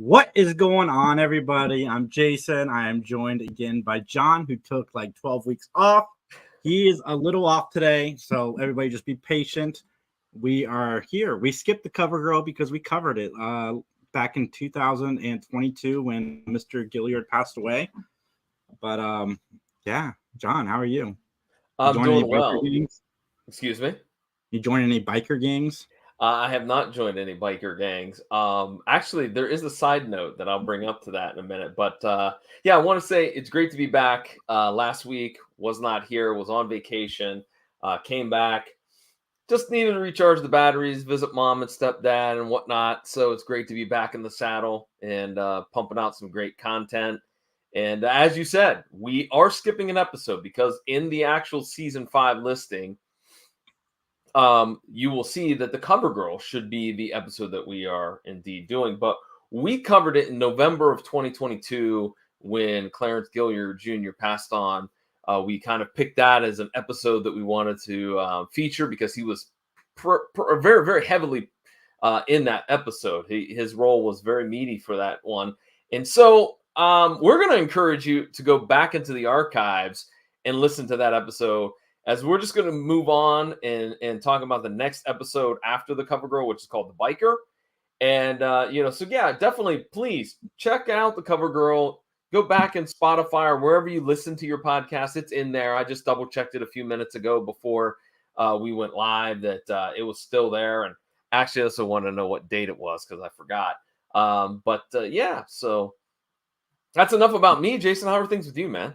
What is going on, everybody? I'm Jason. I am joined again by John, who took like 12 weeks off. He is a little off today, so everybody just be patient. We are here. We skipped the cover girl because we covered it back in 2022 when Mr. Gilliard passed away. But yeah, John, how are you? I'm doing well. Games? Excuse me? You join any biker gangs? I have not joined any biker gangs. Actually, there is a side note that I'll bring up to that in a minute. But yeah, I want to say it's great to be back. Last week was not here, was on vacation, came back, just needed to recharge the batteries, visit mom and stepdad and whatnot. So it's great to be back in the saddle and pumping out some great content. And as you said, we are skipping an episode because in the actual season 5 listing, you will see that the cover girl should be the episode that we are indeed doing. But we covered it in November of 2022 when Clarence Gilliard Jr. passed on. We kind of picked that as an episode that we wanted to feature because he was very, very heavily in that episode. His role was very meaty for that one. And so we're going to encourage you to go back into the archives and listen to that episode, as we're just going to move on and talk about the next episode after the cover girl, which is called The Biker. And, so yeah, definitely please check out the cover girl. Go back in Spotify or wherever you listen to your podcast. It's in there. I just double checked it a few minutes ago before we went live that it was still there. And actually, I also want to know what date it was because I forgot. Yeah, so that's enough about me. Jason, how are things with you, man?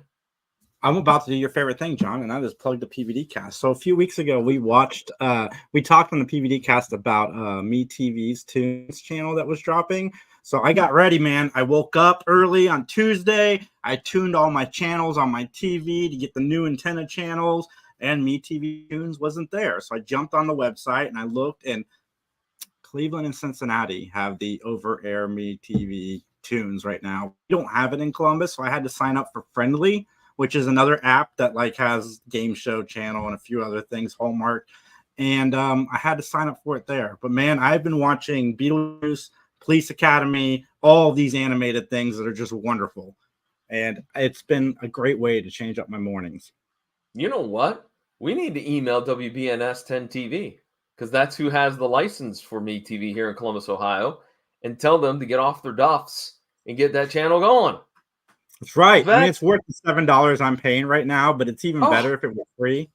I'm about to do your favorite thing, John, and I just plugged the PVD cast. So a few weeks ago, we talked on the PVD cast about MeTV's Tunes channel that was dropping. So I got ready, man. I woke up early on Tuesday. I tuned all my channels on my TV to get the new antenna channels, and MeTV Tunes wasn't there. So I jumped on the website and I looked, and Cleveland and Cincinnati have the over-air MeTV Tunes right now. We don't have it in Columbus, so I had to sign up for Friendly, which is another app that like has game show channel and a few other things, Hallmark. And I had to sign up for it there. But man, I've been watching Beetlejuice, Police Academy, all these animated things that are just wonderful. And it's been a great way to change up my mornings. You know what? We need to email WBNS 10 TV because that's who has the license for MeTV here in Columbus, Ohio, and tell them to get off their duffs and get that channel going. That's right. I mean, it's worth the $7 I'm paying right now, but it's even better if it were free.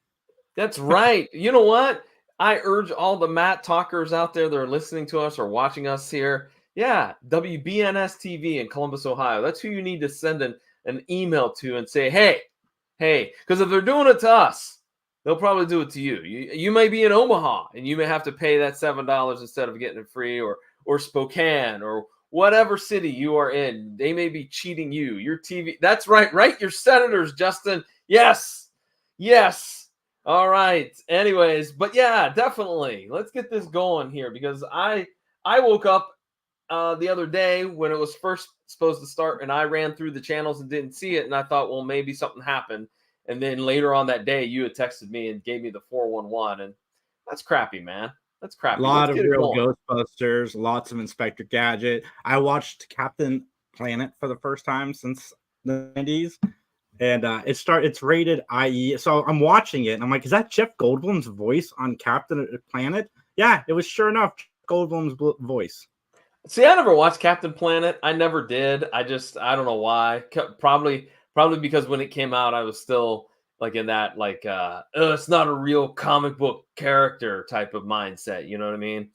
That's right. You know what? I urge all the Mattalkers out there that are listening to us or watching us here. Yeah, WBNS TV in Columbus, Ohio. That's who you need to send an email to and say, hey, because if they're doing it to us, they'll probably do it to you. You may be in Omaha and you may have to pay that $7 instead of getting it free, or Spokane, or whatever city you are in. They may be cheating you. Your TV. That's right. Your senators, Justin. Yes. All right. Anyways, but yeah, definitely. Let's get this going here because I woke up the other day when it was first supposed to start, and I ran through the channels and didn't see it, and I thought, well, maybe something happened. And then later on that day, you had texted me and gave me the 411, and that's crappy, man. That's crappy. A lot of real Ghostbusters, lots of Inspector Gadget. I watched Captain Planet for the first time since the 90s, and it's rated IE. So I'm watching it, and I'm like, is that Jeff Goldblum's voice on Captain Planet? Yeah, it was sure enough Jeff Goldblum's voice. See, I never watched Captain Planet. I never did. I don't know why. Probably because when it came out, I was still like in that it's not a real comic book character type of mindset, you know what I mean?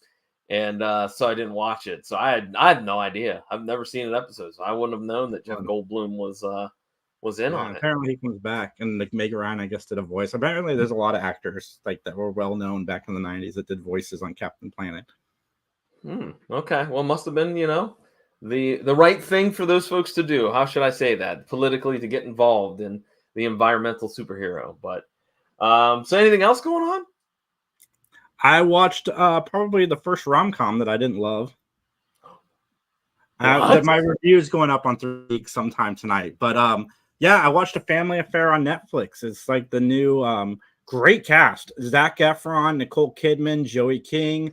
And so I didn't watch it. So I had no idea. I've never seen an episode, so I wouldn't have known that Jeff Goldblum was in on it. Apparently he comes back, and like Meg Ryan, I guess, did a voice. Apparently there's a lot of actors like that were well known back in the 90s that did voices on Captain Planet. Okay, well, must have been the right thing for those folks to do. How should I say that? Politically, to get involved in the environmental superhero. But so anything else going on? I watched probably the first rom-com that I didn't love. My review is going up on 3 weeks sometime tonight. But yeah, I watched A Family Affair on Netflix. It's like the new great cast: Zac Efron, Nicole Kidman, Joey King,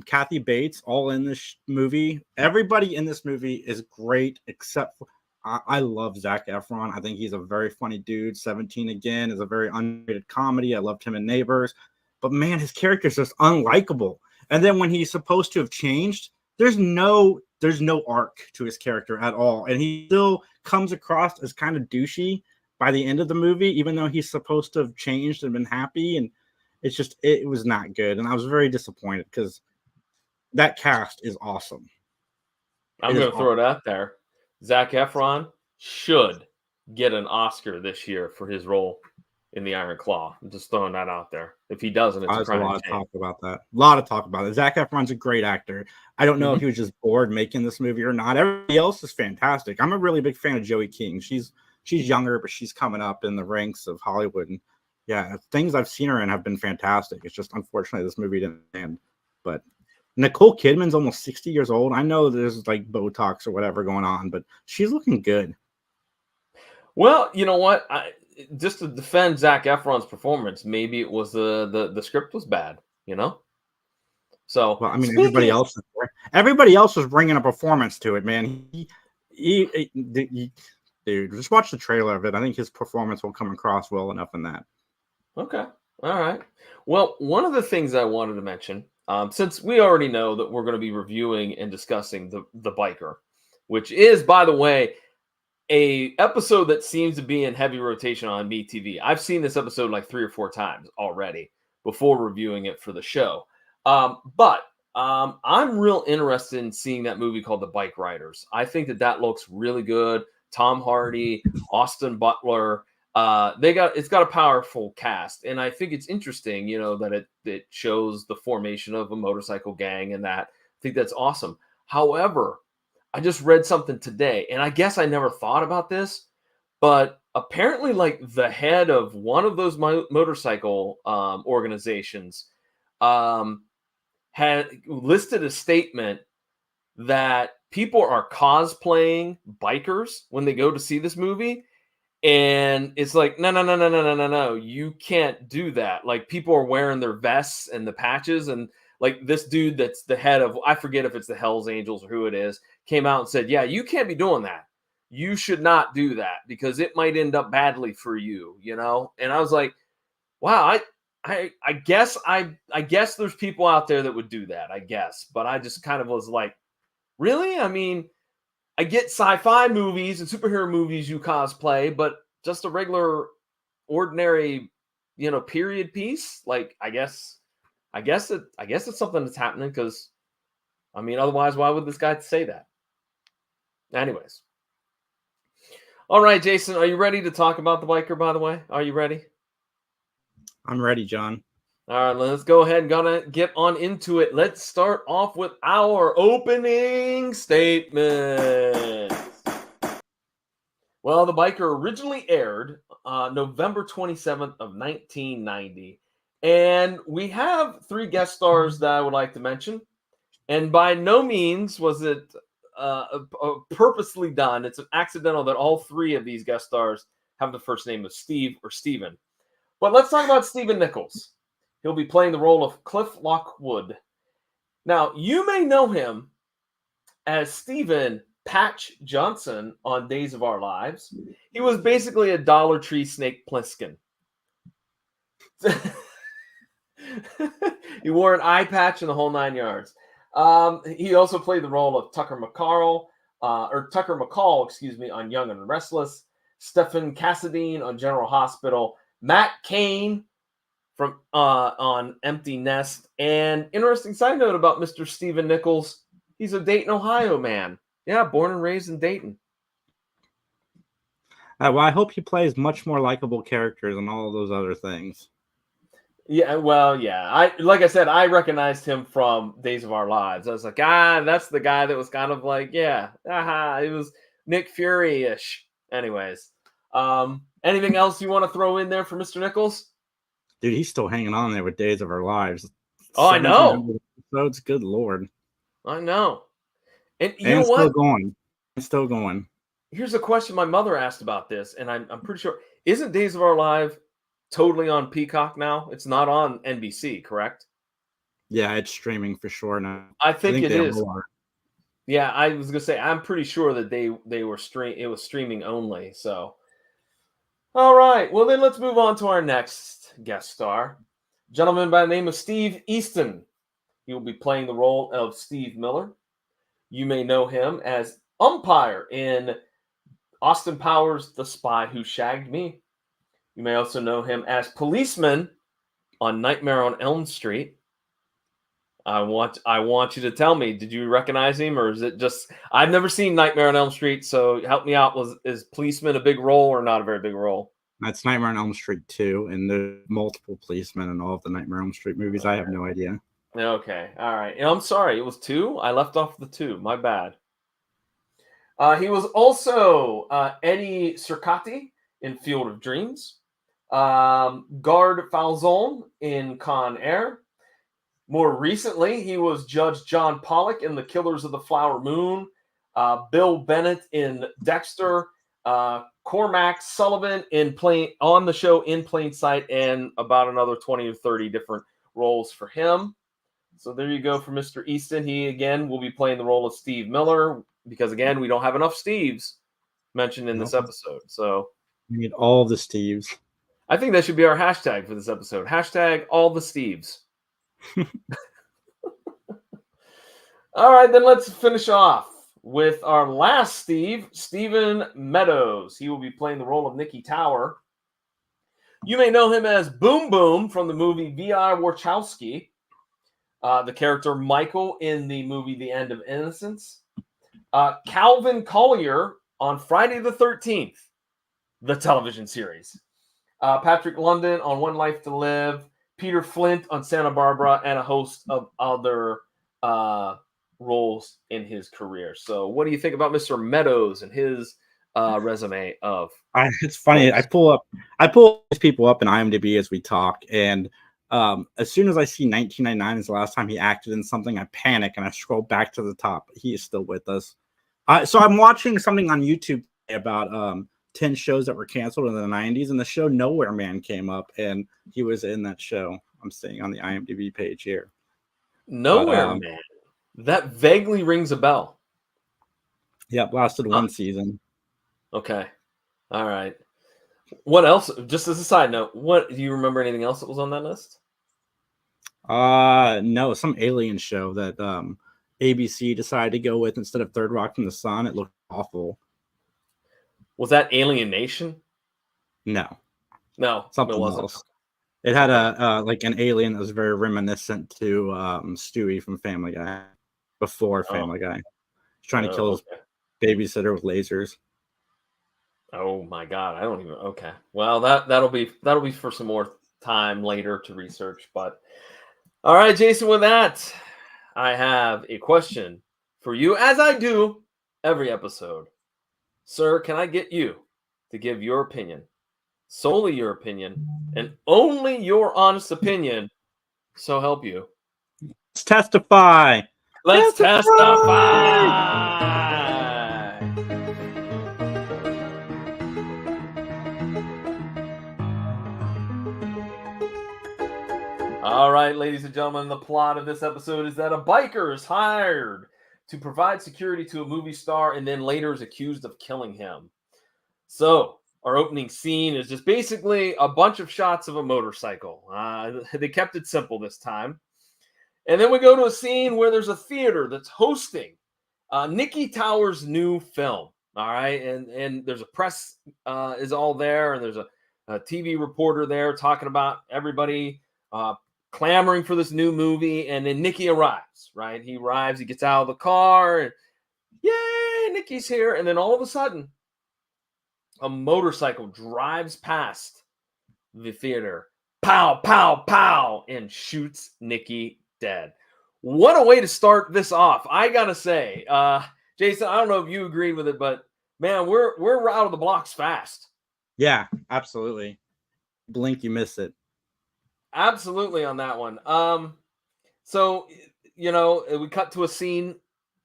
Kathy Bates, all in this movie. Everybody in this movie is great except for I love Zac Efron. I think he's a very funny dude. 17 Again is a very underrated comedy. I loved him in Neighbors, but man, his character is just unlikable. And then when he's supposed to have changed, there's no arc to his character at all, and he still comes across as kind of douchey by the end of the movie, even though he's supposed to have changed and been happy. And it's just it was not good, and I was very disappointed because that cast is awesome. I'm going to throw it out there. Zac Efron should get an Oscar this year for his role in The Iron Claw. I'm just throwing that out there. If he doesn't, it's a lot of talk about that. A lot of talk about it. Zac Efron's a great actor. I don't know if he was just bored making this movie or not. Everybody else is fantastic. I'm a really big fan of Joey King. She's younger, but she's coming up in the ranks of Hollywood. And yeah, things I've seen her in have been fantastic. It's just unfortunately this movie didn't end. But Nicole Kidman's almost 60 years old. I know there's like Botox or whatever going on, but she's looking good. Well, you know what? Just to defend Zac Efron's performance, maybe it was the script was bad, you know? So, well, I mean, everybody else was bringing a performance to it, man. Dude, just watch the trailer of it. I think his performance will come across well enough in that. Okay. All right. Well, one of the things I wanted to mention, since we already know that we're going to be reviewing and discussing the Biker, which is, by the way, a episode that seems to be in heavy rotation on MeTV. I've seen this episode like 3 or 4 times already before reviewing it for the show. But I'm real interested in seeing that movie called The Bike Riders. I think that looks really good. Tom Hardy, Austin Butler. It's got a powerful cast, and I think it's interesting, you know, that it shows the formation of a motorcycle gang, and that I think that's awesome. However, I just read something today, and I guess I never thought about this, but apparently, like the head of one of those motorcycle organizations had listed a statement that people are cosplaying bikers when they go to see this movie. And it's like, no, you can't do that. Like, people are wearing their vests and the patches, and like this dude that's the head of, I forget if it's the Hells Angels or who it is, came out and said, yeah, you can't be doing that. You should not do that because it might end up badly for you, you know? And I was like, wow, I guess there's people out there that would do that, I guess. But I just kind of was like, really? I mean, I get sci-fi movies and superhero movies you cosplay, but just a regular, ordinary, you know, period piece. Like, I guess it's something that's happening because, I mean, otherwise, why would this guy say that? Anyways, all right, Jason, are you ready to talk about the Biker? By the way, are you ready? I'm ready, John. All right, let's go ahead and gonna get on into it. Let's start off with our opening statement. Well, The Biker originally aired November 27th of 1990. And we have 3 guest stars that I would like to mention. And by no means was it purposely done. It's accidental that all 3 of these guest stars have the first name of Steve or Steven. But let's talk about Stephen Nichols. He'll be playing the role of Cliff Lockwood. Now, you may know him as Stephen Patch Johnson on Days of Our Lives. He was basically a Dollar Tree Snake Plissken. He wore an eye patch and the whole 9 yards. He also played the role of Tucker McCall, on Young and the Restless, Stephen Cassadine on General Hospital, Matt Cain from on Empty Nest. And interesting side note about Mr. Stephen Nichols, he's a Dayton, Ohio man. Yeah, born and raised in Dayton. Well, I hope he plays much more likable characters than all of those other things. Yeah, well, yeah. Like I said, I recognized him from Days of Our Lives. I was like, that's the guy that was kind of like, yeah, it was Nick Fury-ish. Anyways, anything else you want to throw in there for Mr. Nichols? Dude, he's still hanging on there with Days of Our Lives. Oh, I know. Episodes, good Lord. I know. And you know what? It's still going. Here's a question my mother asked about this, and I'm pretty sure. Isn't Days of Our Lives totally on Peacock now? It's not on NBC, correct? Yeah, it's streaming for sure now. I think it they is. all are. Yeah, I was gonna say I'm pretty sure that they were it was streaming only. So all right, well then let's move on to our next guest star, gentleman by the name of Steve Easton. He will be playing the role of Steve Miller. You may know him as umpire in Austin Powers' The Spy Who Shagged Me. You may also know him as policeman on Nightmare on Elm Street. I want you to tell me, did you recognize him, or is it just I've never seen Nightmare on Elm Street, so help me out. Is policeman a big role or not a very big role? That's Nightmare on Elm Street 2, and there's multiple policemen in all of the Nightmare on Elm Street movies. I have no idea. Okay, all right. I'm sorry, it was 2. I left off the 2. My bad. He was also Eddie Circotti in Field of Dreams, Guard Falzon in Con Air. More recently, he was Judge John Pollock in The Killers of the Flower Moon, Bill Bennett in Dexter, Cormac Sullivan on the show In Plain Sight, and about another 20 or 30 different roles for him. So there you go for Mr. Easton. He, again, will be playing the role of Steve Miller because, again, we don't have enough Steves mentioned in this episode. So we need all the Steves. I think that should be our hashtag for this episode. Hashtag all the Steves. All right, then let's finish off with our last Steve, Stephen Meadows. He will be playing the role of Nicky Tower. You may know him as Boom Boom from the movie V.I. Warchowski, the character Michael in the movie The End of Innocence, Calvin Collier on Friday the 13th, the television series, Patrick London on One Life to Live, Peter Flint on Santa Barbara, and a host of other roles in his career. So what do you think about Mr. Meadows and his resume of it's funny roles? I pull these people up in IMDb as we talk, and as soon as I see 1999 is the last time he acted in something, I panic and I scroll back to the top. He is still with us. So I'm watching something on YouTube about 10 shows that were canceled in the 90s, and the show Nowhere Man came up, and he was in that show. I'm seeing on the IMDb page here. Nowhere Man. That vaguely rings a bell. Yep, lasted one season. Okay. All right. What else? Just as a side note, do you remember anything else that was on that list? No, some alien show that ABC decided to go with instead of Third Rock from the Sun. It looked awful. Was that Alien Nation? No, something else. It had like an alien that was very reminiscent to Stewie from Family Guy before Family Guy. He's trying to kill his babysitter with lasers. Oh my God, I don't even. Okay, well that'll be for some more time later to research. But all right, Jason, with that, I have a question for you, as I do every episode. Sir, can I get you to give your opinion, solely your opinion, and only your honest opinion? So help you. Let's testify. Let's testify. All right, ladies and gentlemen, the plot of this episode is that a biker is hired to provide security to a movie star and then later is accused of killing him. So our opening scene is just basically a bunch of shots of a motorcycle. They kept it simple this time. And then we go to a scene where there's a theater that's hosting Nicky Tower's new film. All right. And there's a press is all there. And there's a TV reporter there talking about everybody clamoring for this new movie. And then Nicky arrives, right? He arrives, he gets out of the car, and yay, Nicky's here. And then all of a sudden, a motorcycle drives past the theater, pow, pow, pow, and shoots Nicky dead. What a way to start this off. I gotta say, Jason, I don't know if you agreed with it, but man, we're out of the blocks fast. Yeah, absolutely. Blink, you miss it. Absolutely on that one. So, we cut to a scene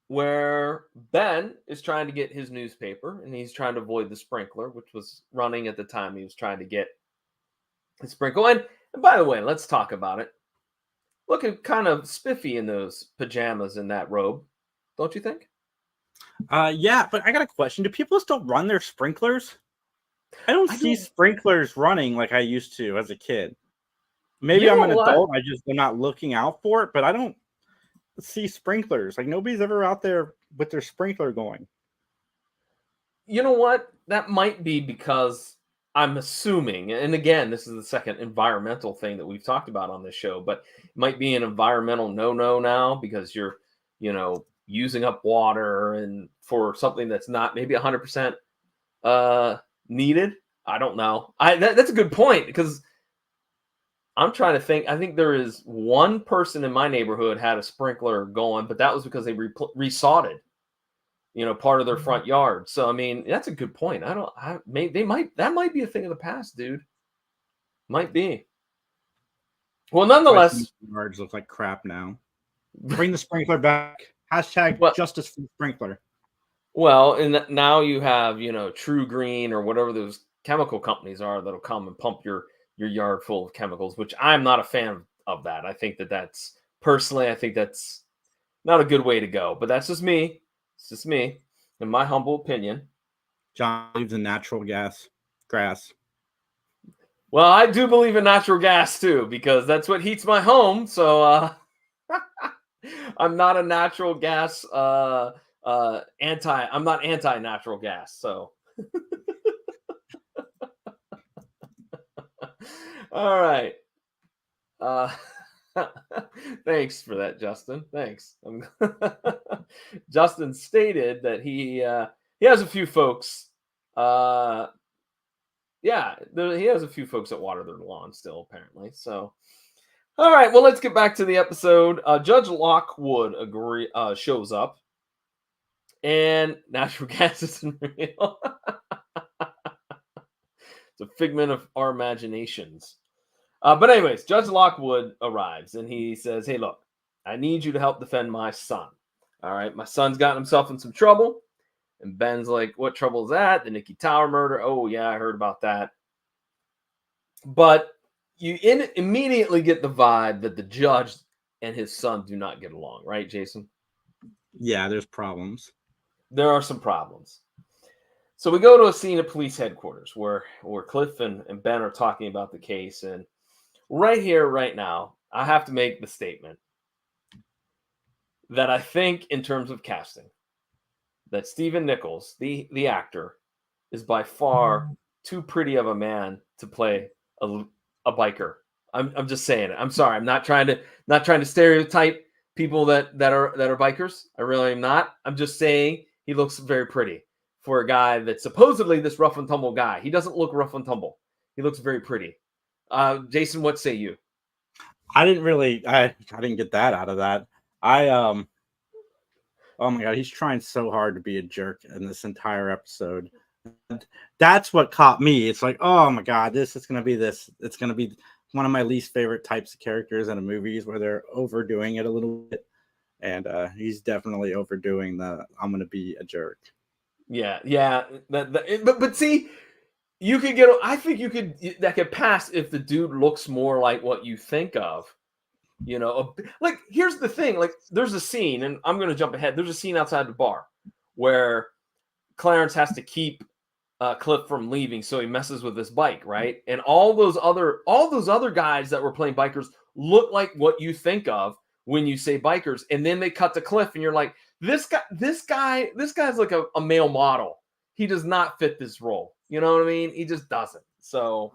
where Ben is trying to get his newspaper, and he's trying to avoid the sprinkler, which was running at the time he was trying to get his sprinkle. And by the way, let's talk about it. looking kind of spiffy in those pajamas and that robe, don't you think? Yeah, but I got a question. Do people still run their sprinklers? I don't I see don't. sprinklers running like I used to as a kid. You Maybe I'm know an what? adult. I'm not looking out for it, but I don't see sprinklers. Like nobody's ever out there with their sprinkler going. You know what? That might be because I'm assuming, and again, this is the second environmental thing that we've talked about on this show, but it might be an environmental no-no now because you're, using up water and for something that's not maybe 100% needed. I don't know. That's a good point because I'm trying to think. I think there is one person in my neighborhood had a sprinkler going, but that was because they resodded, part of their front yard. So I mean, that's a good point. That might be a thing of the past, dude. Might be. Well, That's why some nonetheless, yards look like crap now. Bring the sprinkler back. Hashtag well, justice for the sprinkler. and now you have, True Green or whatever those chemical companies are that'll come and pump your yard full of chemicals, which I'm not a fan of that. I think that's personally, I think that's not a good way to go. But that's just me. It's just me, in my humble opinion. John believes in natural grass. Well, I do believe in natural gas too, because that's what heats my home. So I'm not a natural gas I'm not anti natural gas. So all right. Uh thanks for that, Justin. Thanks. Justin stated that he has a few folks he has a few folks that water their lawn still, apparently. So, all right. Well, let's get back to the episode. Judge Lockwood shows up, and natural gas isn't real. It's a figment of our imaginations. But anyways, Judge Lockwood arrives, and he says, "Hey, look, I need you to help defend my son. All right, my son's gotten himself in some trouble." And Ben's like, "What trouble is that? The Nikki Tower murder? Oh yeah, I heard about that." But you immediately get the vibe that the judge and his son do not get along, right, Jason? Yeah, there's problems. There are some problems. So we go to a scene at police headquarters where Cliff and Ben are talking about the case. And right here, right now, I have to make the statement that I think, in terms of casting, that Stephen Nichols, the actor, is by far too pretty of a man to play a biker. I'm just saying it. I'm sorry. I'm not trying to stereotype people that are bikers. I really am not. I'm just saying he looks very pretty for a guy that's supposedly this rough and tumble guy. He doesn't look rough and tumble. He looks very pretty. Jason, what say you? I didn't get that out of that. Oh my god, he's trying so hard to be a jerk in this entire episode. And that's what caught me. It's like, oh my god, it's gonna be one of my least favorite types of characters in a movies where they're overdoing it a little bit. And he's definitely overdoing the I'm gonna be a jerk. Yeah. But see, I think that could pass if the dude looks more like what you think of. Like, here's the thing. Like, there's a scene, and I'm going to jump ahead. There's a scene outside the bar where Clarence has to keep Cliff from leaving, so he messes with his bike, right? And all those other guys that were playing bikers look like what you think of when you say bikers. And then they cut to Cliff, and you're like, this guy's like a male model. He does not fit this role. You know what I mean? He just doesn't. So,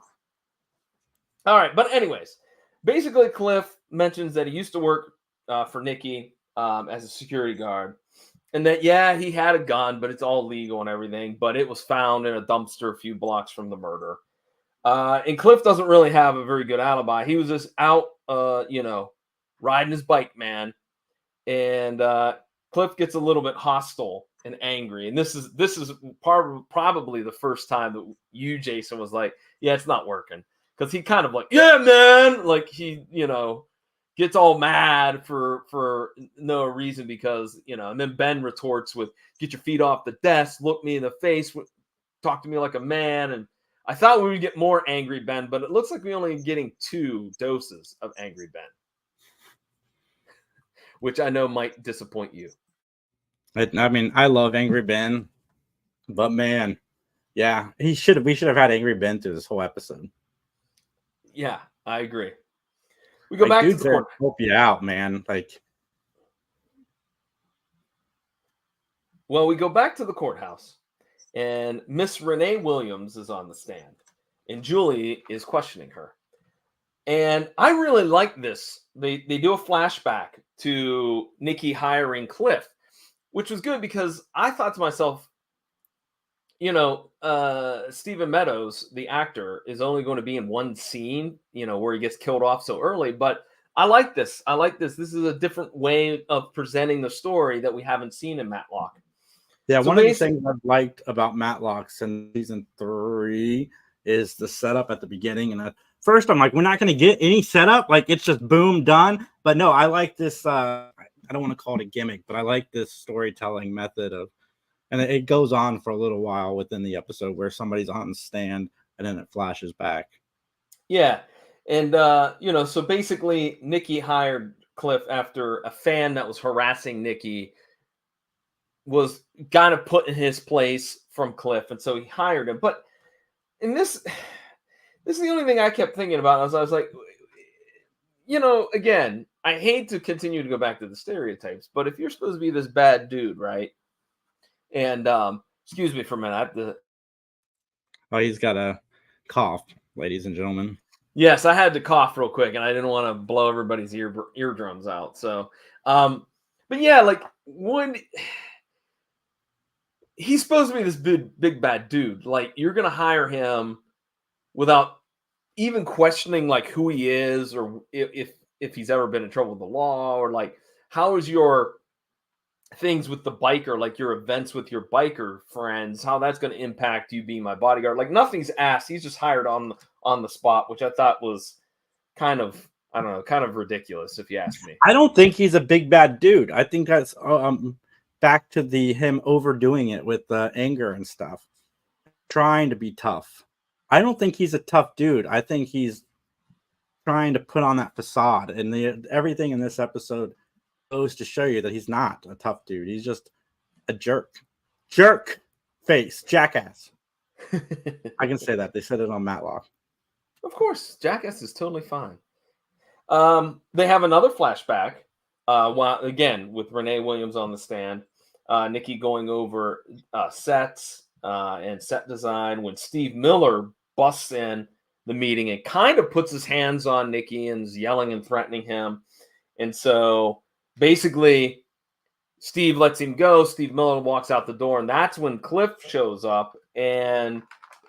all right. But anyways, basically, Cliff mentions that he used to work for Nikki as a security guard, and that, yeah, he had a gun, but it's all legal and everything, but it was found in a dumpster a few blocks from the murder. And Cliff doesn't really have a very good alibi. He was just out, riding his bike, man. And Cliff gets a little bit hostile and angry. And this is probably the first time that you, Jason, was like, yeah, it's not working. Because he kind of like, yeah, man. Like he, gets all mad for no reason because, and then Ben retorts with, get your feet off the desk, look me in the face, talk to me like a man. And I thought we would get more angry Ben, but it looks like we're only getting 2 doses of angry Ben. which I know might disappoint you. I mean, I love Angry Ben, but man, yeah, we should have had Angry Ben through this whole episode. Yeah, I agree. We go Like, back to dude's the there court. to help you out, man. Like, Well, we go back to the courthouse, and Miss Renee Williams is on the stand, and Julie is questioning her. And I really like this. They do a flashback to Nikki hiring Cliff, which was good because I thought to myself, Stephen Meadows, the actor, is only going to be in one scene, where he gets killed off so early. But I like this. I like this. This is a different way of presenting the story that we haven't seen in Matlock. yeah, So one of the things I've liked about Matlock since season 3 is the setup at the beginning. And at first, I'm like, we're not going to get any setup. Like, it's just boom, done. But no, I like this. I don't want to call it a gimmick, but I like this storytelling method and it goes on for a little while within the episode where somebody's on the stand and then it flashes back. Yeah. And, so basically, Nikki hired Cliff after a fan that was harassing Nikki was kind of put in his place from Cliff. And so he hired him. But in this is the only thing I kept thinking about. I was like, again, I hate to continue to go back to the stereotypes, but if you're supposed to be this bad dude, right? And excuse me for a minute. I have to... Oh, he's got a cough, ladies and gentlemen. Yes, I had to cough real quick, and I didn't want to blow everybody's eardrums out. So, but yeah, like when he's supposed to be this big bad dude, like you're gonna hire him without even questioning like who he is or if he's ever been in trouble with the law, or like how is your things with the biker, like your events with your biker friends, how that's going to impact you being my bodyguard. Like nothing's asked. He's just hired on the spot, which I thought was kind of, I don't know, kind of ridiculous if you ask me. I don't think he's a big bad dude. I think that's back to him overdoing it with anger and stuff, trying to be tough. I don't think he's a tough dude. I think he's trying to put on that facade, and everything in this episode goes to show you that he's not a tough dude. He's just a jerk face, jackass. I can say that. They said it on Matlock. Of course, jackass is totally fine. They have another flashback, again with Renee Williams on the stand. Nikki going over sets and set design when Steve Miller busts in the meeting and kind of puts his hands on Nikki and is yelling and threatening him. And so basically Steve lets him go. Steve Miller walks out the door, and that's when Cliff shows up. And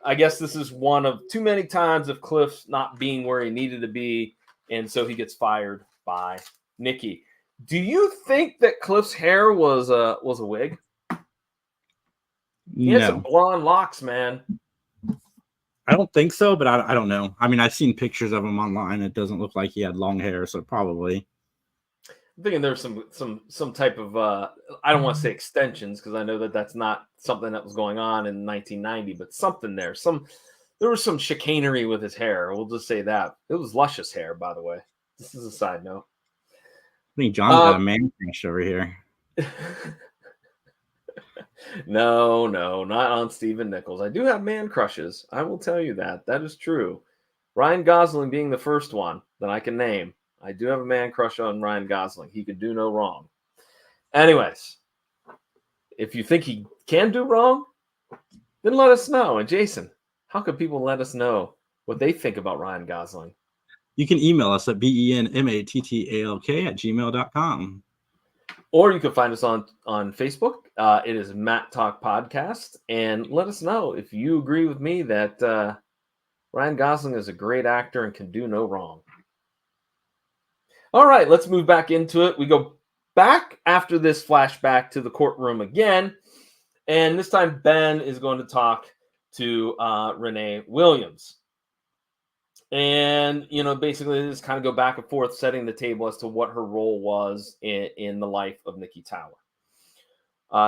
I guess this is one of too many times of Cliff not being where he needed to be. And so he gets fired by Nikki. Do you think that Cliff's hair was a wig? He had some blonde locks, man. I don't think so, but I don't know. I mean, I've seen pictures of him online. It doesn't look like he had long hair, so probably. I'm thinking there's some type of I don't want to say extensions because I know that that's not something that was going on in 1990, but something there. There was some chicanery with his hair. We'll just say that. It was luscious hair, by the way. This is a side note. I think John's got a man crush over here. No, not on Stephen Nichols. I do have man crushes. I will tell you that. That is true. Ryan Gosling being the first one that I can name. I do have a man crush on Ryan Gosling. He could do no wrong. Anyways, if you think he can do wrong, then let us know. And Jason, how could people let us know what they think about Ryan Gosling? You can email us at benmattalk@gmail.com. Or you can find us on Facebook. It is Mattalk Podcast. And let us know if you agree with me that Ryan Gosling is a great actor and can do no wrong. All right, let's move back into it. We go back after this flashback to the courtroom again. And this time Ben is going to talk to Renee Williams. And, basically this kind of go back and forth, setting the table as to what her role was in the life of Nikki Tower.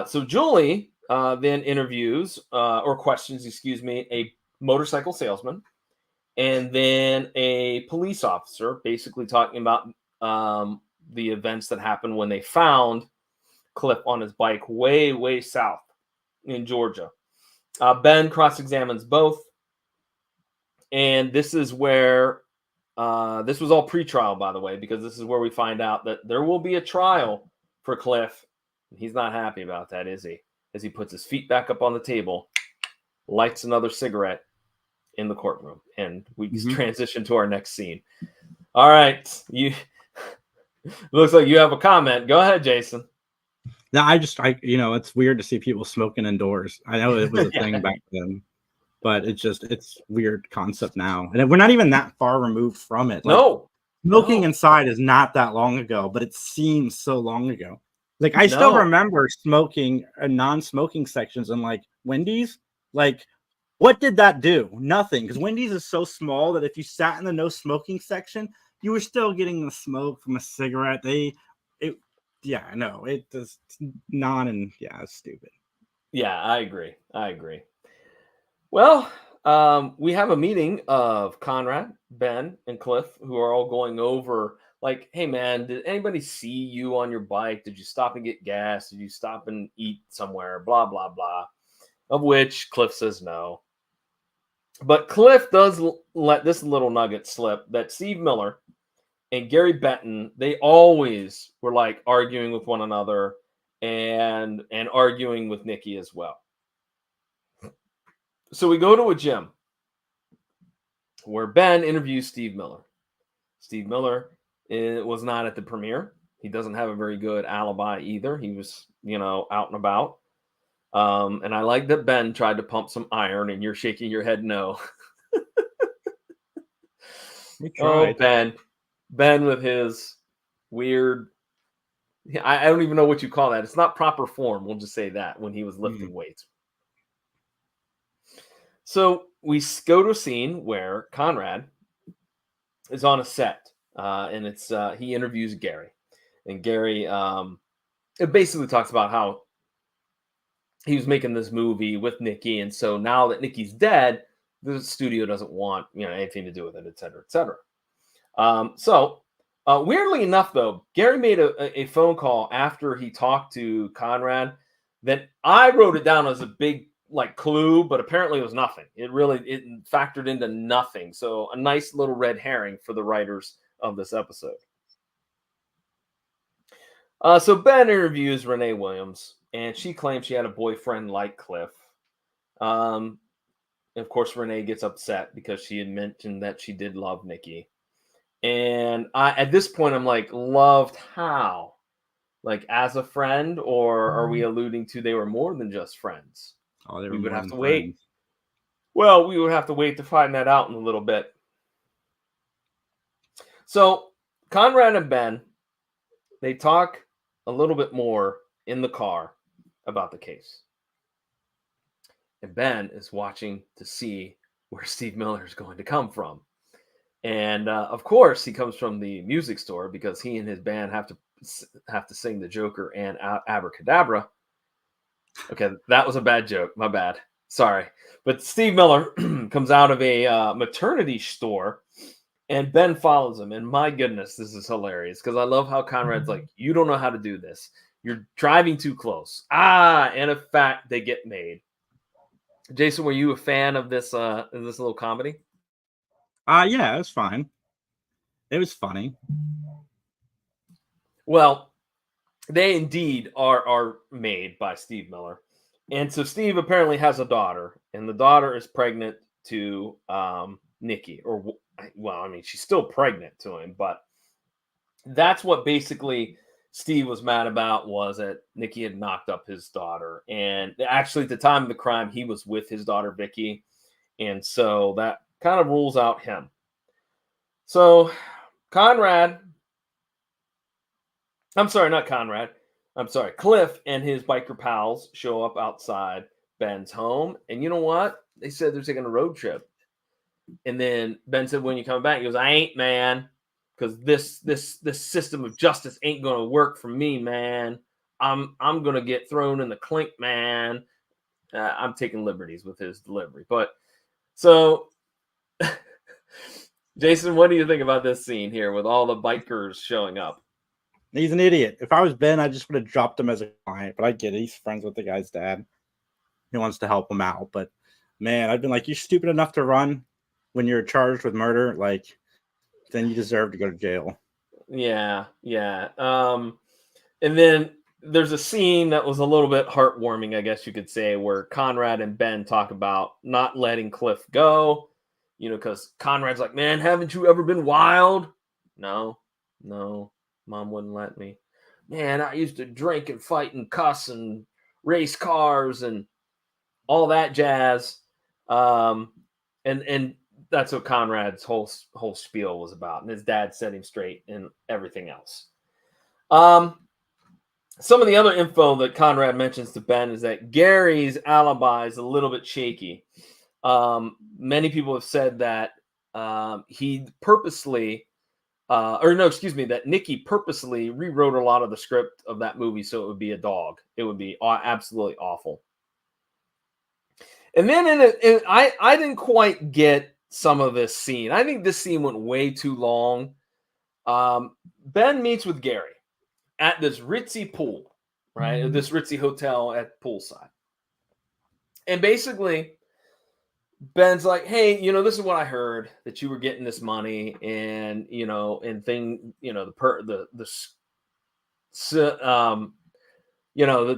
So Julie then interviews or questions, a motorcycle salesman and then a police officer, basically talking about the events that happened when they found Cliff on his bike way, way south in Georgia. Ben cross-examines both. And this is where, this was all pre-trial, by the way, because this is where we find out that there will be a trial for Cliff. He's not happy about that, is he? As he puts his feet back up on the table, lights another cigarette in the courtroom, and we transition to our next scene. All right, looks like you have a comment. Go ahead, Jason. No, it's weird to see people smoking indoors. I know it was a thing back then, but it's weird concept now, and we're not even that far removed from it. Like, no, smoking inside is not that long ago, but it seems so long ago. Like, I still remember smoking non-smoking sections in like Wendy's. Like, what did that do? Nothing, because Wendy's is so small that if you sat in the no smoking section, you were still getting the smoke from a cigarette. It does it's stupid. Yeah, I agree. Well, we have a meeting of Conrad, Ben, and Cliff, who are all going over, like, hey man, did anybody see you on your bike? Did you stop and get gas? Did you stop and eat somewhere? Blah, blah, blah. Of which Cliff says no. But Cliff does let this little nugget slip that Steve Miller and Gary Benton, they always were like arguing with one another and arguing with Nikki as well. So we go to a gym where Ben interviews Steve Miller. Steve Miller was not at the premiere. He doesn't have a very good alibi either. He was, out and about. And I like that Ben tried to pump some iron, and you're shaking your head no. Oh, Ben with his weird, I don't even know what you call that. It's not proper form. We'll just say that, when he was lifting weights. So we go to a scene where Conrad is on a set, and it's he interviews Gary. And Gary it basically talks about how he was making this movie with Nikki, and so now that Nikki's dead, the studio doesn't want anything to do with it, et cetera, et cetera. So weirdly enough, though, Gary made a phone call after he talked to Conrad that I wrote it down as a big clue, but apparently it was nothing. It factored into nothing. So a nice little red herring for the writers of this episode. So Ben interviews Renee Williams, and she claims she had a boyfriend like Cliff. Of course, Renee gets upset because she had mentioned that she did love Nikki. And at this point, I'm like, loved how? Like, as a friend, or are we alluding to they were more than just friends? Oh, they were we would more have than to wait. friends. Well, we would have to wait to find that out in a little bit. So Conrad and Ben, they talk a little bit more in the car about the case. And Ben is watching to see where Steve Miller is going to come from. And of course, he comes from the music store because he and his band have to sing the Joker and Abracadabra. Okay, that was a bad joke. My bad. Sorry. But Steve Miller comes out of a maternity store, and Ben follows him. And my goodness, this is hilarious because I love how Conrad's like, you don't know how to do this. You're driving too close. And in fact, they get made. Jason, were you a fan of this little comedy? Yeah, it was fine. It was funny. Well, they indeed are made by Steve Miller. And so Steve apparently has a daughter, and the daughter is pregnant to Nikki. She's still pregnant to him, but that's what basically Steve was mad about, was that Nikki had knocked up his daughter. And actually, at the time of the crime, he was with his daughter, Vicky. And so that kind of rules out him. So Cliff and his biker pals show up outside Ben's home. And you know what? They said they're taking a road trip. And then Ben said, when you come back? He goes, I ain't, man. Because this system of justice ain't going to work for me, man. I'm going to get thrown in the clink, man. I'm taking liberties with his delivery. But so, Jason, what do you think about this scene here with all the bikers showing up? He's an idiot. If I was Ben, I just would have dropped him as a client, but I get it. He's friends with the guy's dad. He wants to help him out. But man, I've been like, you're stupid enough to run when you're charged with murder. Like, then you deserve to go to jail. Yeah. And then there's a scene that was a little bit heartwarming, I guess you could say, where Conrad and Ben talk about not letting Cliff go, because Conrad's like, man, haven't you ever been wild? No, mom wouldn't let me. Man, I used to drink and fight and cuss and race cars and all that jazz. And that's what Conrad's whole spiel was about. And his dad set him straight and everything else. Some of the other info that Conrad mentions to Ben is that Gary's alibi is a little bit shaky. Many people have said that he purposely, that Nikki purposely rewrote a lot of the script of that movie so it would be a dog. It would be absolutely awful. And then I didn't quite get some of this scene. I think this scene went way too long. Ben meets with Gary at this ritzy pool, right? Mm-hmm. This ritzy hotel at poolside. And basically, Ben's like, hey, this is what I heard, that you were getting this money and, that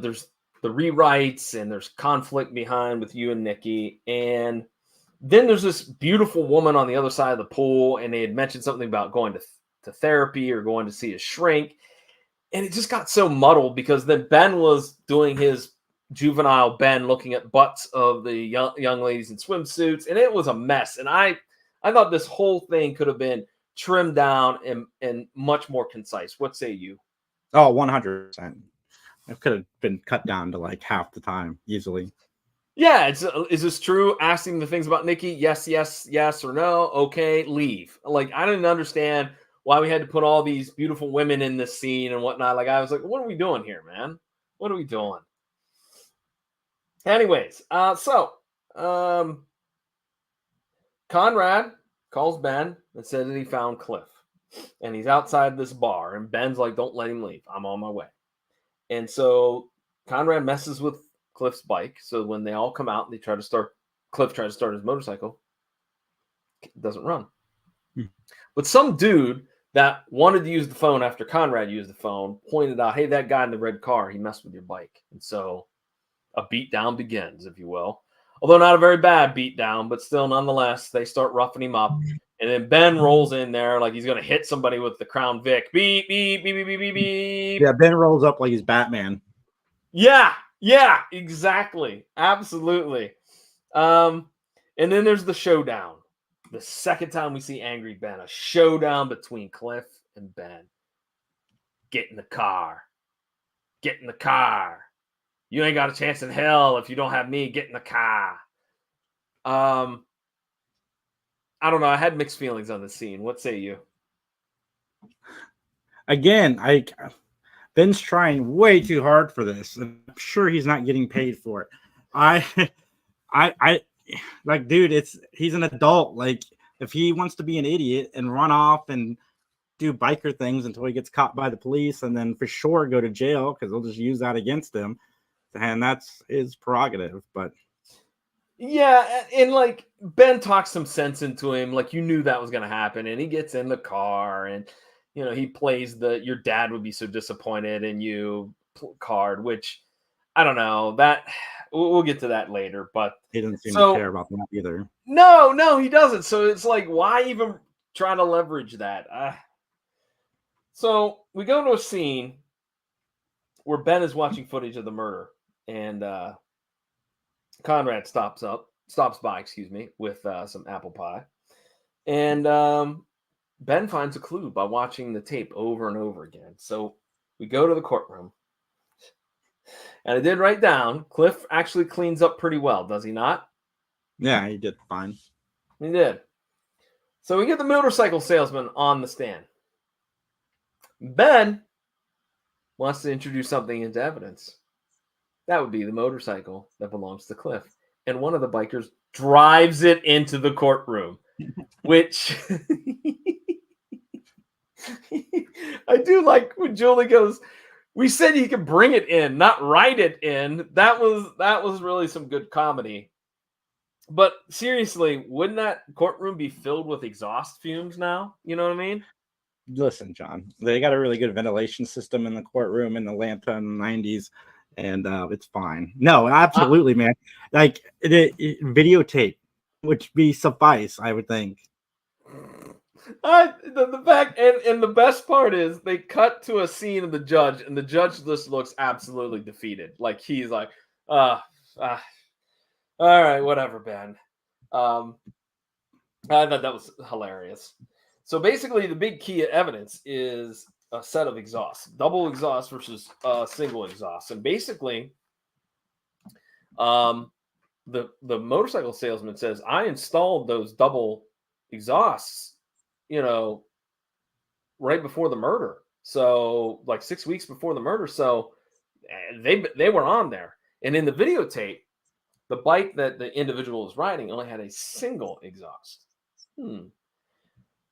there's the rewrites and there's conflict behind with you and Nikki. And then there's this beautiful woman on the other side of the pool. And they had mentioned something about going to therapy or going to see a shrink. And it just got so muddled because then Ben was doing his juvenile Ben looking at butts of the young ladies in swimsuits. And it was a mess. And I thought this whole thing could have been trimmed down and much more concise. What say you? Oh, 100%. It could have been cut down to like half the time easily. Yeah. Is this true? Asking the things about Nikki. Yes, or no. Okay, leave. Like, I didn't understand why we had to put all these beautiful women in this scene and whatnot. Like, I was like, what are we doing here, man? What are we doing? Anyways, Conrad calls Ben and said that he found Cliff. And he's outside this bar. And Ben's like, don't let him leave. I'm on my way. And so Conrad messes with Cliff's bike. So when they all come out and Cliff tries to start his motorcycle. It doesn't run. But some dude that wanted to use the phone after Conrad used the phone pointed out, hey, that guy in the red car, he messed with your bike. And so a beatdown begins, if you will. Although not a very bad beatdown, but still, nonetheless, they start roughing him up. And then Ben rolls in there like he's going to hit somebody with the Crown Vic. Beep, beep, beep, beep, beep, beep, beep. Yeah, Ben rolls up like he's Batman. Yeah, exactly. Absolutely. And then there's the showdown. The second time we see Angry Ben, a showdown between Cliff and Ben. Get in the car. Get in the car. You ain't got a chance in hell if you don't have me. Get in the car. I don't know. I had mixed feelings on the scene. What say you? Again, Ben's trying way too hard for this. I'm sure he's not getting paid for it. I like, dude, he's an adult. Like, if he wants to be an idiot and run off and do biker things until he gets caught by the police and then for sure go to jail because they'll just use that against him, and that's his prerogative. But yeah, and like Ben talks some sense into him, like you knew that was going to happen, and he gets in the car and he plays your dad would be so disappointed in you card, which I don't know, that we'll get to that later, but he doesn't seem to care about that either. No, he doesn't. So it's like, why even try to leverage that? So we go to a scene where Ben is watching footage of the murder, and Conrad stops by, with some apple pie, and Ben finds a clue by watching the tape over and over again. So we go to the courtroom. And I did write down, Cliff actually cleans up pretty well, does he not? Yeah, he did fine. He did. So we get the motorcycle salesman on the stand. Ben wants to introduce something into evidence. That would be the motorcycle that belongs to Cliff. And one of the bikers drives it into the courtroom, which I do like when Julie goes, we said he could bring it in, not write it in. That was really some good comedy. But seriously, wouldn't that courtroom be filled with exhaust fumes now? You know what I mean? Listen, John, they got a really good ventilation system in the courtroom in Atlanta in the 90s, and it's fine. No, absolutely, man. Like videotape would be suffice, I would think. The fact and the best part is they cut to a scene of the judge, and the judge just looks absolutely defeated. Like he's like, all right, whatever, Ben. I thought that was hilarious. So basically, the big key evidence is a set of exhausts, double exhaust versus single exhaust, and basically, the motorcycle salesman says, I installed those double exhausts, right before the murder. So like 6 weeks before the murder. So they were on there. And in the videotape, the bike that the individual was riding only had a single exhaust.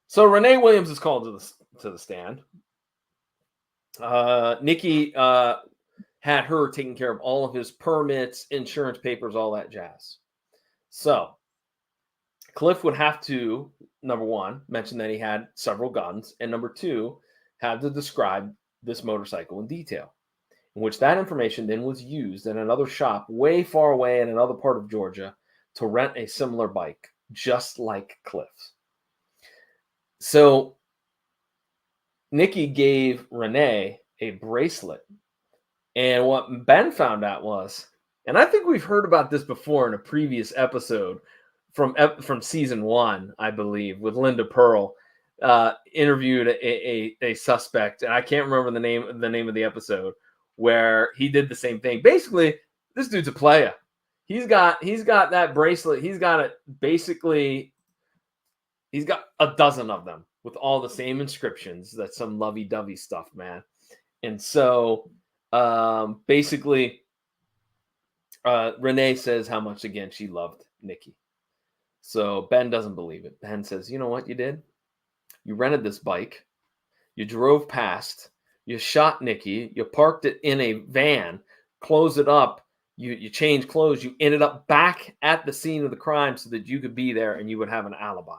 So Renee Williams is called to the stand. Nikki had her taking care of all of his permits, insurance papers, all that jazz. So Cliff would have to, number one, mention that he had several guns, and number two, had to describe this motorcycle in detail, in which that information then was used in another shop way far away in another part of Georgia to rent a similar bike, just like Cliff's. So Nikki gave Renee a bracelet. And what Ben found out was, and I think we've heard about this before in a previous episode from season 1, I believe, with Linda Pearl, interviewed a suspect, and I can't remember the name of the episode, where he did the same thing. Basically, this dude's a player. He's got that bracelet. He's got it. Basically, he's got a dozen of them with all the same inscriptions. That's some lovey-dovey stuff, man. And so, basically, Renee says how much, again, she loved Nikki. So Ben doesn't believe it. Ben says, you know what you did? You rented this bike. You drove past. You shot Nikki. You parked it in a van, closed it up. You changed clothes. You ended up back at the scene of the crime so that you could be there and you would have an alibi.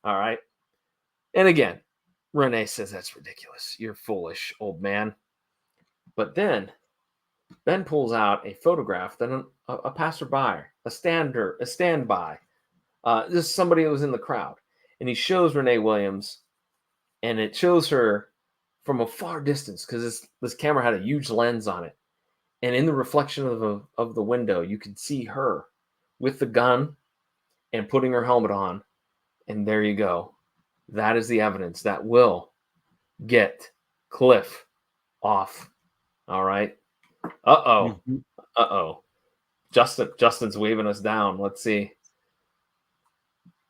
All right. And again, Renee says, that's ridiculous. You're foolish, old man. But then Ben pulls out a photograph that a passerby, a standby, this is somebody who was in the crowd. And he shows Renee Williams, and it shows her from a far distance because this camera had a huge lens on it. And in the reflection of the window, you could see her with the gun and putting her helmet on. And there you go. That is the evidence that will get Cliff off. All right. Uh-oh. Uh-oh. Justin's waving us down. Let's see.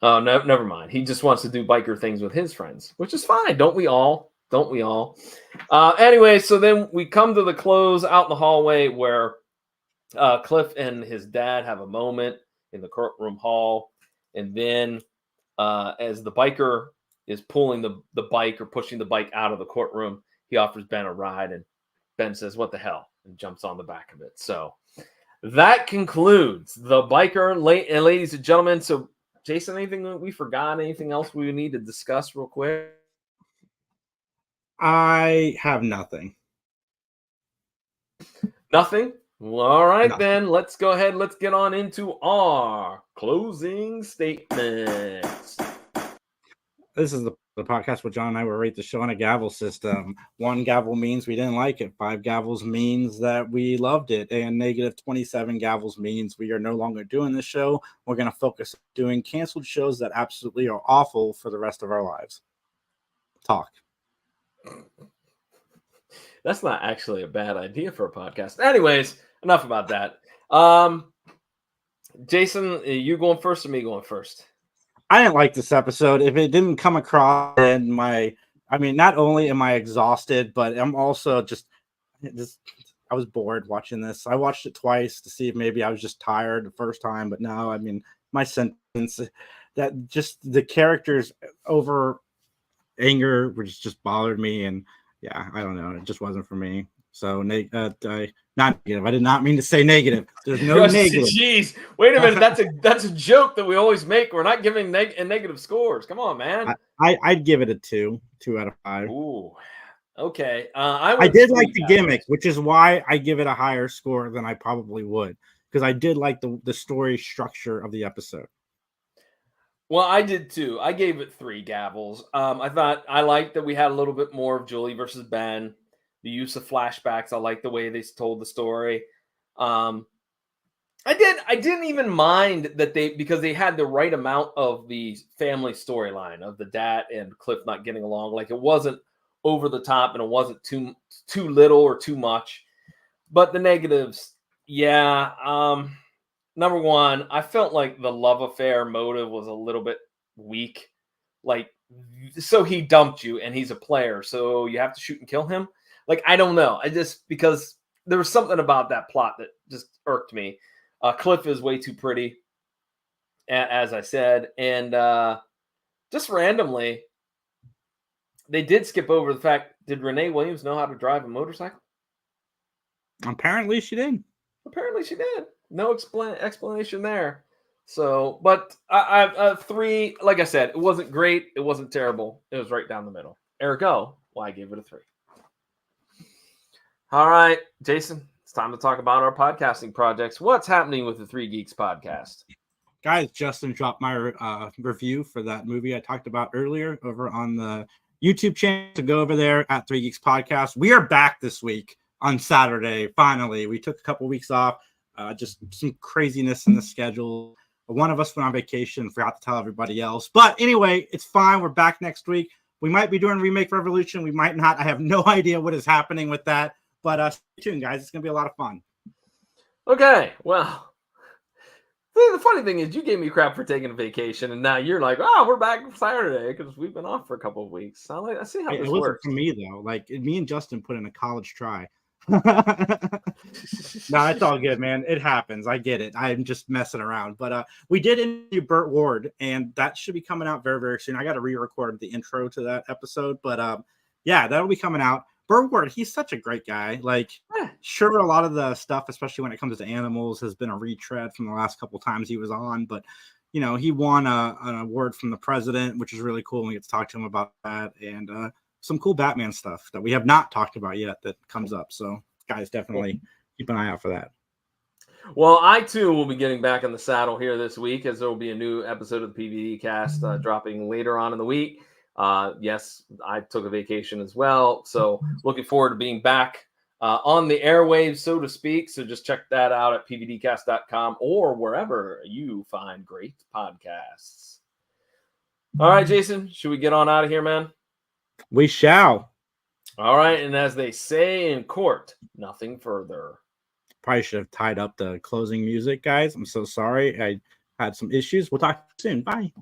Oh, no, never mind. He just wants to do biker things with his friends, which is fine. Don't we all? Anyway, so then we come to the close out in the hallway where Cliff and his dad have a moment in the courtroom hall. And then as the biker is pulling the bike or pushing the bike out of the courtroom, he offers Ben a ride. And Ben says, what the hell? And jumps on the back of it. So that concludes the biker, ladies and gentlemen. So Jason, anything that we forgot? Anything else we need to discuss real quick? I have nothing. Nothing? Well, all right, then. Let's go ahead. Let's get on into our closing statements. This is the podcast where John and I will rate the show on a gavel system. 1 gavel means we didn't like it. 5 gavels means that we loved it. And negative 27 gavels means we are no longer doing this show. We're going to focus on doing canceled shows that absolutely are awful for the rest of our lives. Talk. That's not actually a bad idea for a podcast. Anyways, enough about that. Jason, you going first or me going first? I didn't like this episode. If it didn't come across in not only am I exhausted, but I'm also just I was bored watching this. I watched it twice to see if maybe I was just tired the first time, but no, my sentence that just the characters anger, which just bothered me, and yeah, I don't know, it just wasn't for me. So not negative. I did not mean to say negative. There's no negative. Jeez, wait a minute. That's a joke that we always make. We're not giving negative scores. Come on, man. I'd give it a 2 out of 5. Ooh, okay. I did like the gimmick, which is why I give it a higher score than I probably would, because I did like the story structure of the episode. Well, I did too. I gave it 3 gavels. I liked that we had a little bit more of Julie versus Ben. The use of flashbacks. I like the way they told the story. I didn't even mind that because they had the right amount of the family storyline of the dad and Cliff not getting along. Like, it wasn't over the top and it wasn't too little or too much. But the negatives, yeah. Number one, I felt like the love affair motive was a little bit weak. Like, so he dumped you and he's a player, so you have to shoot and kill him. Like, I don't know. Because there was something about that plot that just irked me. Cliff is way too pretty, as I said. And just randomly, they did skip over the fact, did Renee Williams know how to drive a motorcycle? Apparently she did. No explanation there. So, but I 3, like I said, it wasn't great. It wasn't terrible. It was right down the middle. Ergo, I gave it a 3. All right, Jason, it's time to talk about our podcasting projects. What's happening with the 3 Geeks podcast? Guys, Justin dropped my review for that movie I talked about earlier over on the YouTube channel. To go over there at 3 Geeks Podcast. We are back this week on Saturday. Finally, we took a couple weeks off. Just some craziness in the schedule. One of us went on vacation, forgot to tell everybody else. But anyway, it's fine. We're back next week. We might be doing Remake Revolution. We might not. I have no idea what is happening with that. But stay tuned, guys. It's going to be a lot of fun. Okay, well, the funny thing is you gave me crap for taking a vacation, and now you're like, oh, we're back Saturday because we've been off for a couple of weeks. I see how this works. For me, though. Like, me and Justin put in a college try. No, it's all good, man. It happens. I get it. I'm just messing around. But we did interview Burt Ward, and that should be coming out very, very soon. I got to re-record the intro to that episode. But yeah, that'll be coming out. Burt Ward, he's such a great guy. Like, sure, a lot of the stuff, especially when it comes to animals, has been a retread from the last couple times he was on. But, you know, he won an award from the president, which is really cool. And we get to talk to him about that. And some cool Batman stuff that we have not talked about yet that comes up. So, guys, definitely keep an eye out for that. Well, I, too, will be getting back in the saddle here this week, as there will be a new episode of the PVD cast dropping later on in the week. Yes, I took a vacation as well. So looking forward to being back on the airwaves, so to speak. So just check that out at pvdcast.com or wherever you find great podcasts. All right, Jason, should we get on out of here, man? We shall. All right. And as they say in court, nothing further. Probably should have tied up the closing music, guys. I'm so sorry. I had some issues. We'll talk soon. Bye.